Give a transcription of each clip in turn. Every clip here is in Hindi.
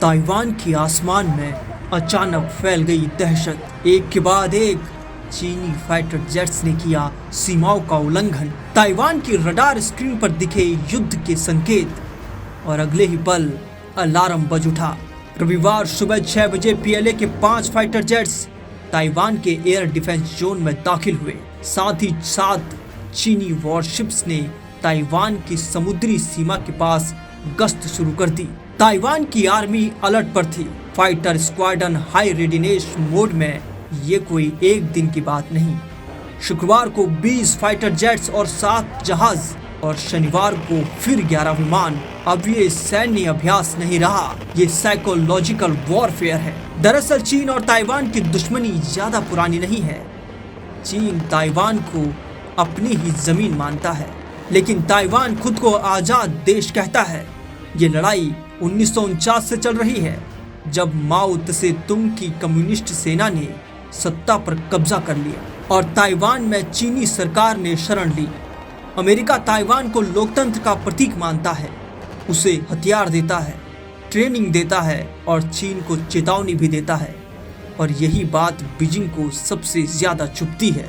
ताइवान के आसमान में अचानक फैल गई दहशत। एक के बाद एक चीनी फाइटर जेट्स ने किया सीमाओं का उल्लंघन। ताइवान की रडार स्क्रीन पर दिखे युद्ध के संकेत और अगले ही पल अलार्म बज उठा। रविवार सुबह 6 बजे पीएलए के 5 फाइटर जेट्स ताइवान के एयर डिफेंस जोन में दाखिल हुए। साथ ही 7 चीनी वॉरशिप्स ने ताइवान की समुद्री सीमा के पास गश्त शुरू कर दी। ताइवान की आर्मी अलर्ट पर थी। Fighter squadron high readiness mode में। ये कोई एक दिन की बात नहीं। शुक्रवार को 20 फाइटर जेट्स और 7 जहाज और शनिवार को फिर 11 विमान। अब ये सैन्य अभ्यास नहीं रहा, ये साइकोलॉजिकल वॉरफेयर है। दरअसल चीन और ताइवान की दुश्मनी ज्यादा पुरानी नहीं है। चीन ताइवान को अपनी ही जमीन मानता है, लेकिन ताइवान खुद को आजाद देश कहता है। ये लड़ाई 1949 से चल रही है, जब माओ त्से तुंग की कम्युनिस्ट सेना ने सत्ता पर कब्जा कर लिया और ताइवान में चीनी सरकार ने शरण ली। अमेरिका ताइवान को लोकतंत्र का प्रतीक मानता है, उसे हथियार देता है, ट्रेनिंग देता है और चीन को चेतावनी भी देता है। और यही बात बीजिंग को सबसे ज्यादा चुभती है।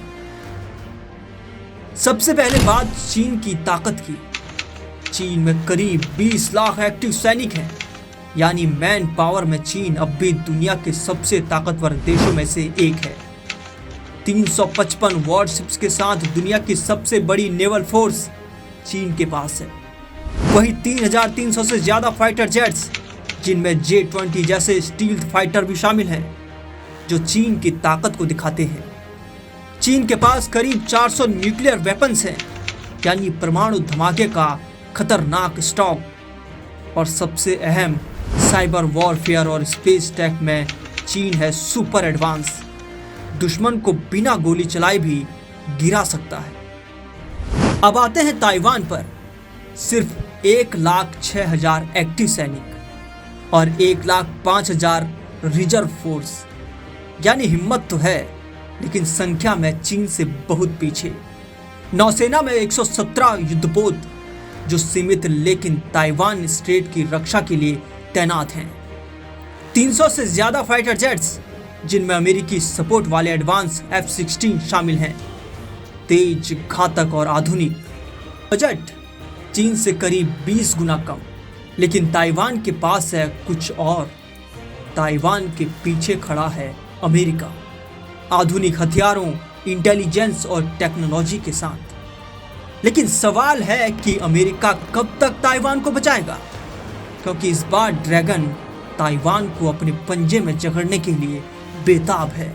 सबसे पहले बात चीन की ताकत की। चीन में करीब 20 लाख एक्टिव सैनिक हैं, यानी मैन पावर में चीन अब भी दुनिया के सबसे ताकतवर देशों में से एक है। 355 वॉरशिप्स के साथ दुनिया की सबसे बड़ी नेवल फोर्स चीन के पास है। वहीं 3300 से ज्यादा फाइटर जेट्स, जिनमें J-20 जैसे स्टील्थ फाइटर भी शामिल हैं, जो चीन की ताकत को दिखाते हैं। चीन के पास करीब 400 न्यूक्लियर वेपन्स हैं, यानी परमाणु धमाके का खतरनाक स्टॉक। और सबसे अहम, साइबर वॉरफेयर और स्पेस टेक में चीन है सुपर एडवांस। दुश्मन को बिना गोली चलाए भी गिरा सकता है। अब आते हैं ताइवान पर। सिर्फ 1,06,000 एक्टिव सैनिक और 1,05,000 रिजर्व फोर्स, यानी हिम्मत तो है, लेकिन संख्या में चीन से बहुत पीछे। नौसेना में 117 युद्धपोत, जो सीमित लेकिन ताइवान स्ट्रेट की रक्षा के लिए तैनात हैं। 300 से ज्यादा फाइटर जेट्स, जिनमें अमेरिकी सपोर्ट वाले एडवांस F-16 शामिल हैं। तेज, घातक और आधुनिक। बजट चीन से करीब 20 गुना कम, लेकिन ताइवान के पास है कुछ और। ताइवान के पीछे खड़ा है अमेरिका, आधुनिक हथियारों, इंटेलिजेंस और टेक्नोलॉजी के साथ। लेकिन सवाल है कि अमेरिका कब तक ताइवान को बचाएगा, क्योंकि इस बार ड्रैगन ताइवान को अपने पंजे में जकड़ने के लिए बेताब है।